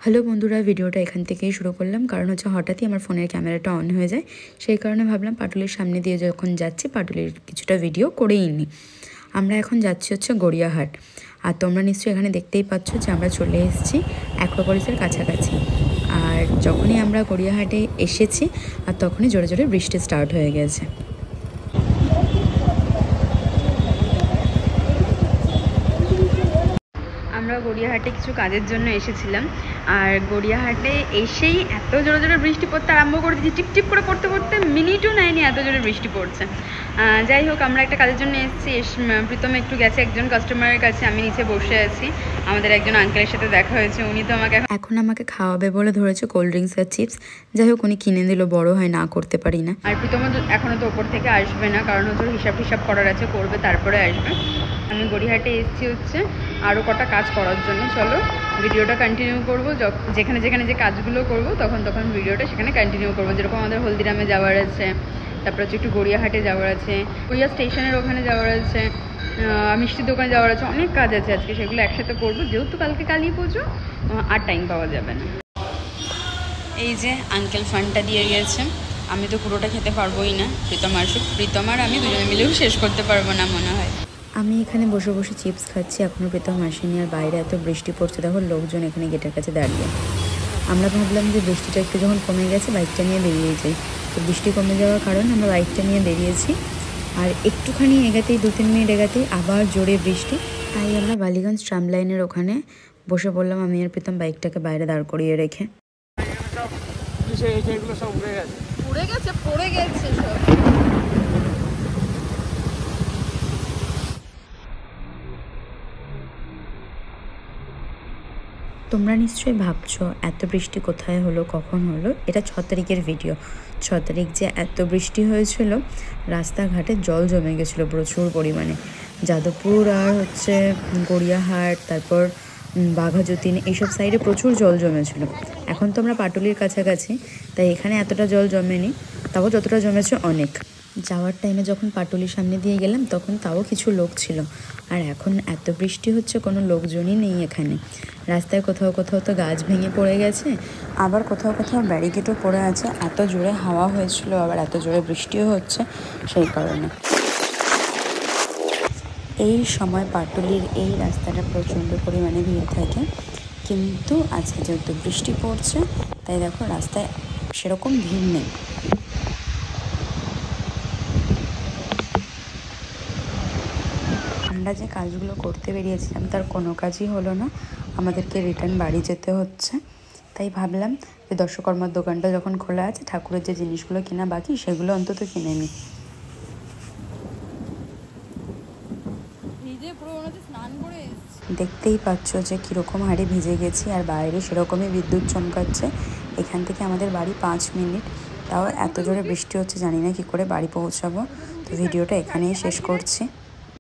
Hello বন্ধুরা, ভিডিওটা এখান থেকেই শুরু করলাম। কারণ হচ্ছে হঠাৎই আমার ফোনের ক্যামেরাটা অন হয়ে যায়। সেই কারণে ভাবলাম পাটুলির সামনে দিয়ে যখন যাচ্ছি পাটুলির কিছুটা ভিডিও করেই নিই। আমরা এখন যাচ্ছি হচ্ছে গড়িয়াহাট। আর তোমরা নিশ্চয়ই এখানে দেখতেই পাচ্ছ যে আমরা চলে এসেছি অ্যাক্রোপলিসের কাছাকাছি। আর যখনই আমরা গড়িয়াহাটে এসেছি আর তখনই জোরে জোরে বৃষ্টি স্টার্ট হয়ে গেছে। আমরা গড়িয়াহাটে কিছু কাজের জন্য এসেছিলাম। আর গড়িয়াহাটে এসেই এত জোরে জোরে বৃষ্টি পড়তে আরম্ভ করে দিয়েছি, টিপটিপ করে পড়তে পড়তে মিনিটও নেয়নি, এত জোরে বৃষ্টি পড়ছে। যাই হোক, আমরা একটা কাজের জন্য এসেছি। প্রীতম একটু গেছে একজন কাস্টমারের কাছে, আমি নিচে বসে আছি। আমাদের একজন আঙ্কেলের সাথে দেখা হয়েছে, উনি তো এখন আমাকে খাওয়াবে বলে ধরেছে কোল্ড ড্রিঙ্কস আর চিপস। যাই হোক, উনি কিনে দিল, বড় হয় না করতে পারি না। আর প্রীতম এখনও তো ওপর থেকে আসবে না, কারণ হচ্ছে হিসাব করার আছে, করবে তারপরে আসবে। আমি গড়িয়াহাটে এসেছি হচ্ছে আরও কটা কাজ করার জন্য। চলো ভিডিওটা কন্টিনিউ করবো, যেখানে যেখানে যে কাজগুলো করবো তখন ভিডিওটা সেখানে কন্টিনিউ করবো। যেরকম আমাদের হলদিরামে যাওয়ার আছে, তারপর হচ্ছে একটু গড়িয়াহাটে যাওয়ার আছে, গড়িয়া স্টেশনের ওখানে যাওয়ার আছে, মিষ্টির দোকানে যাওয়ার আছে, অনেক কাজ আছে আজকে, সেগুলো একসাথে করবো। যেহেতু কালকে কালী পুজো, আর টাইম পাওয়া যাবে না। এই যে আঙ্কেল ফান্ডটা দিয়ে গেছে, আমি তো পুরোটা খেতে পারবোই না। প্রীতম আর আমি দুজনে মিলেও শেষ করতে পারবো না মনে হয়। আমি এখানে বসে বসে চিপস খাচ্ছি, এখনও প্রীতম আসেনি। আর বাইরে এত বৃষ্টি পড়ছে, দেখো লোকজন এখানে গেটের কাছে দাঁড়িয়ে। আমরা ভাবলাম যে বৃষ্টিটা একটু যখন কমে গেছে বাইকটা নিয়ে বেরিয়ে যাই। তো বৃষ্টি কমে যাওয়ার কারণে আমরা বাইকটা নিয়ে বেরিয়েছি। আর একটুখানি এগাতেই 2-3 মিনিট এগাতেই আবার জোরে বৃষ্টি। তাই আমরা বালিগঞ্জ ট্রাম লাইনের ওখানে বসে পড়লাম, আমি আর প্রীতম বাইকটাকে বাইরে দাঁড় করিয়ে রেখে। পড়ে গেছে সব। তোমরা নিশ্চয়ই ভাবছো এত বৃষ্টি কোথায় হলো, কখন হলো। এটা 6 তারিখের ভিডিও। 6 তারিখ যে এত বৃষ্টি হয়েছিল, রাস্তাঘাটে জল জমে গেছিলো প্রচুর পরিমাণে। যাদবপুর আর হচ্ছে গড়িয়াহাট, তারপর বাঘাযতীন, এইসব সাইডে প্রচুর জল জমেছিল। এখন তো আমরা পাটুলির কাছাকাছি, তাই এখানে এতটা জল জমেনি, তাও যতটা জমেছে অনেক। যাওয়ার টাইমে যখন পাটুলির সামনে দিয়ে গেলাম তখন তাও কিছু লোক ছিল। আর এখন এত বৃষ্টি হচ্ছে, কোনো লোকজনই নেই এখানে। রাস্তায় কোথাও কোথাও তো গাছ ভেঙে পড়ে গেছে, আবার কোথাও কোথাও ব্যারিকেডও পড়ে আছে। এত জোরে হাওয়া হয়েছিল, আবার এত জোরে বৃষ্টিও হচ্ছে, সেই কারণে। এই সময় পাটুলির এই রাস্তাটা প্রচণ্ড পরিমাণে ভিড় থাকে, কিন্তু আজকে যেহেতু বৃষ্টি পড়ছে তাই দেখো রাস্তায় সেরকম ভিড় নেই। আমরা যে কাজগুলো করতে বেরিয়েছিলাম তার কোনো কাজই হলো না, আমাদেরকে রিটার্ন বাড়ি যেতে হচ্ছে। তাই ভাবলাম যে দর্শকর্মার দোকানটা যখন খোলা আছে, ঠাকুরের যে জিনিসগুলো কেনা বাকি সেগুলো অন্তত কিনে নিই। দেখতেই পাচ্ছ যে কীরকম হারে ভিজে গেছি, আর বাইরে সেরকমই বিদ্যুৎ চমকাচ্ছে। এখান থেকে আমাদের বাড়ি 5 মিনিট, তাও এত জোরে বৃষ্টি হচ্ছে, জানি না কী করে বাড়ি পৌঁছাবো। তো ভিডিওটা এখানেই শেষ করছি।